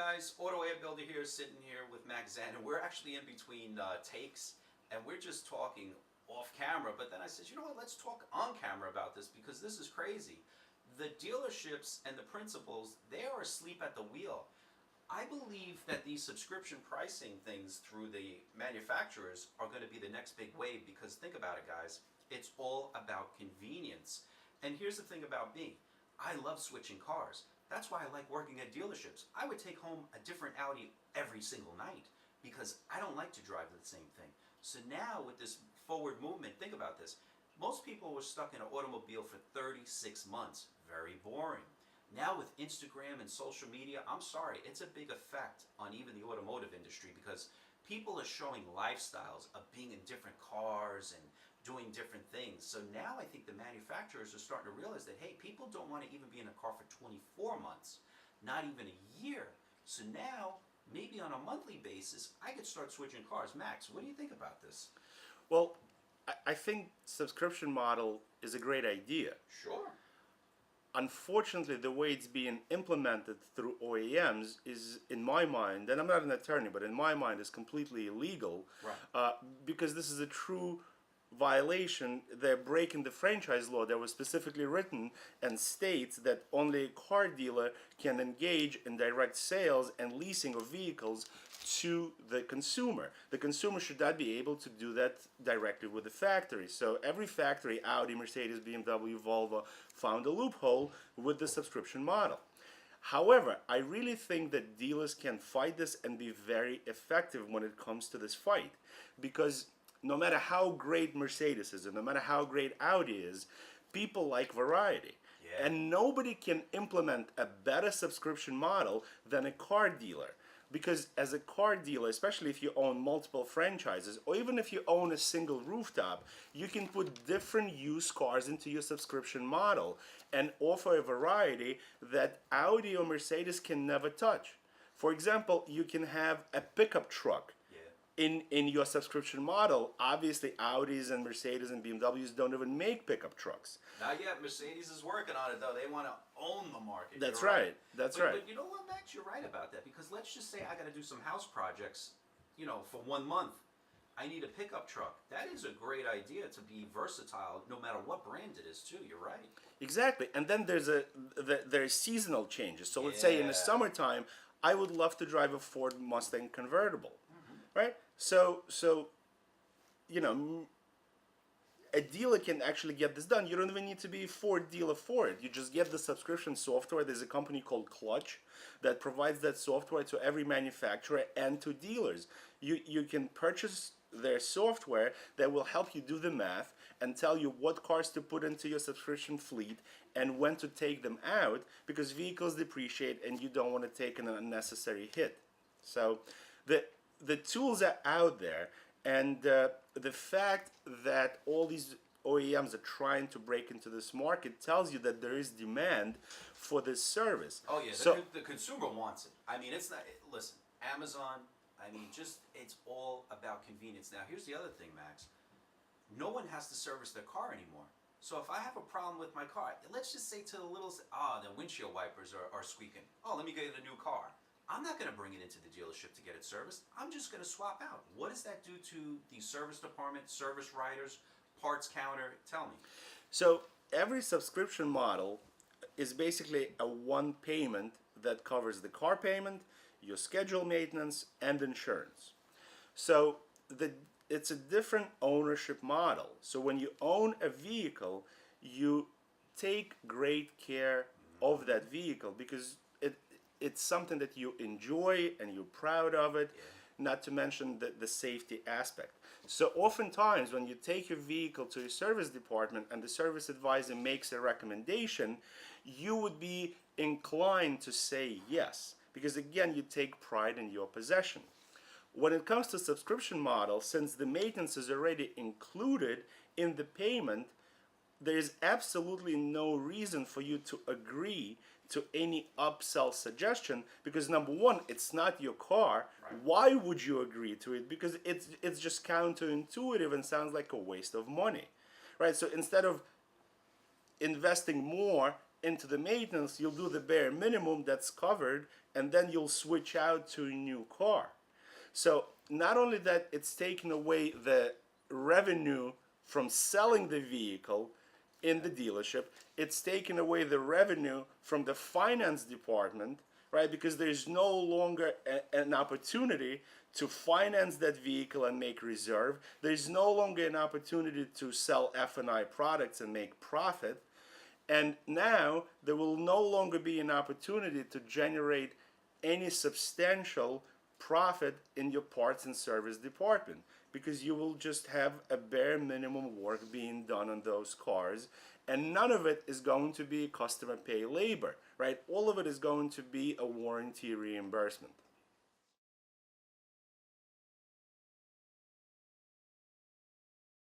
guys, Auto Air Builder here, sitting here with Max Zanan. We're actually in between takes, and we're just talking off camera. But then I said, you know what, let's talk on camera about this because this is crazy. The dealerships and the principals, they are asleep at the wheel. I believe that these subscription pricing things through the manufacturers are going to be the next big wave because think about it, guys. It's all about convenience. And here's the thing about me. I love switching cars. That's why I like working at dealerships. I would take home a different Audi every single night because I don't like to drive the same thing. So now with this forward movement, think about this. Most people were stuck in an automobile for 36 months. Very boring. Now with Instagram and social media, I'm sorry, it's a big effect on even the automotive industry because people are showing lifestyles of being in different cars and doing different things. So now I think the manufacturers are starting to realize that, hey, people don't want to even be in a car for 24 months, not even a year. So now, maybe on a monthly basis, I could start switching cars. Max, what do you think about this? Well, I think subscription model is a great idea. Sure. Unfortunately, the way it's being implemented through OEMs is, in my mind, and I'm not an attorney, but in my mind, is completely illegal. Right. Because this is a true violation. They're breaking the franchise law that was specifically written and states that only a car dealer can engage in direct sales and leasing of vehicles to the consumer. The consumer should not be able to do that directly with the factory. So every factory, Audi, Mercedes, BMW, Volvo, found a loophole with the subscription model. However, I really think that dealers can fight this and be very effective when it comes to this fight, because no matter how great Mercedes is and no matter how great Audi is, people like variety. Yeah. And nobody can implement a better subscription model than a car dealer. Because as a car dealer, especially if you own multiple franchises, or even if you own a single rooftop, you can put different used cars into your subscription model and offer a variety that Audi or Mercedes can never touch. For example, you can have a pickup truck in your subscription model. Obviously, Audis and Mercedes and BMWs don't even make pickup trucks. Not yet. Mercedes is working on it, though. They want to own the market. That's You're right. That's right. But you know what, Max? You're right about that. Because let's just say I got to do some house projects, for 1 month. I need a pickup truck. That is a great idea to be versatile, no matter what brand it is, too. You're right. Exactly. And then there's seasonal changes. So let's say in the summertime, I would love to drive a Ford Mustang convertible, right? So a dealer can actually get this done. You don't even need to be a Ford dealer for it. You just get the subscription software. There's a company called Clutch that provides that software to every manufacturer and to dealers. You can purchase their software that will help you do the math and tell you what cars to put into your subscription fleet and when to take them out, because vehicles depreciate and you don't want to take an unnecessary hit. So the tools are out there, and the fact that all these OEMs are trying to break into this market tells you that there is demand for this service. Oh yeah, so the consumer wants it. I mean, it's not. Listen, Amazon. I mean, it's all about convenience. Now, here's the other thing, Max. No one has to service their car anymore. So if I have a problem with my car, let's just say to the little, the windshield wipers are squeaking. Oh, let me get a new car. I'm not going to bring it into the dealership to get it serviced. I'm just going to swap out. What does that do to the service department, service writers, parts counter? Tell me. So every subscription model is basically a one payment that covers the car payment, your scheduled maintenance, and insurance. So it's a different ownership model. So when you own a vehicle, you take great care of that vehicle because it's something that you enjoy and you're proud of it, not to mention the safety aspect. So oftentimes when you take your vehicle to your service department and the service advisor makes a recommendation, you would be inclined to say yes, because again, you take pride in your possession. When it comes to subscription model, since the maintenance is already included in the payment, there is absolutely no reason for you to agree to any upsell suggestion, because number one, it's not your car. Right. Why would you agree to it? Because it's just counterintuitive and sounds like a waste of money, right? So instead of investing more into the maintenance, you'll do the bare minimum that's covered, and then you'll switch out to a new car. So not only that, it's taken away the revenue from selling the vehicle in the dealership, it's taken away the revenue from the finance department, right? Because there's no longer an opportunity to finance that vehicle and make reserve. There's no longer an opportunity to sell F&I products and make profit. And now there will no longer be an opportunity to generate any substantial profit in your parts and service department, because you will just have a bare minimum work being done on those cars, and none of it is going to be customer pay labor, right? All of it is going to be a warranty reimbursement.